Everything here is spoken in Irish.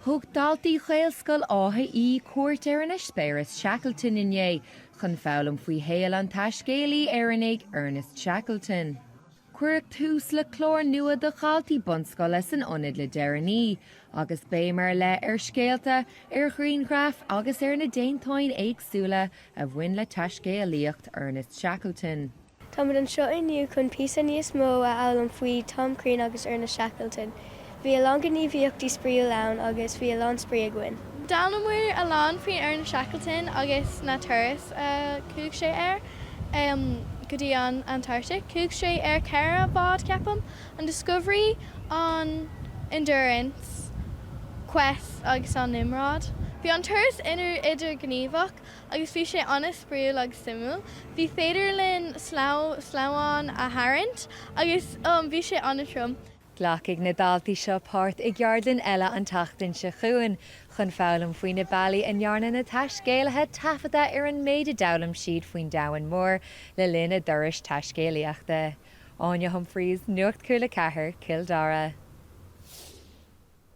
Thug Daltaí Ghaelscoil Átha Í cuairt Ernest Shackleton inné, chun foghlaim faoi héal an taiscéalaí Éireannach Ernest Shackleton. Cuireadh tús le clór nua de chaltaí bunscoile san ionad le deireanaí, agus béimar le scéalta Ghrianghraif agus na déantáin éagsúla a bhain le taiscéalaíocht Ernest Shackleton. Tá an seo inniu chun píosa níos mó a ealaim faoi Tom Crean agus Ernest Shackleton. Bhí a longaní bhíochtaí spríú lán agus bhí a lán sprí a gcuin. Dálamúir a lán faoin Ernest Shackleton agus na turais cúg sé go dtí an Antartach. Cúg sé ceithre bád ceapam an discovery an endurance, quest agus an Nimrod. Bhí an turais idir gníomhach agus bhí sé anna spríú agus simú. Bhí féidir linn sláán a hairint agus bhí sé anna trom. Ghlacigh na Daltaí seo páirt i gheardan eile an tachtain se chuain, chun foghlaim faoin na bailí an nearna na taiscéalathe tafada ar an méid a dabhaim siad faoin domhain mór le linn a dorais taiscéalaíochta. Áine Humphreys, Nuacht Cúla4, Kildara.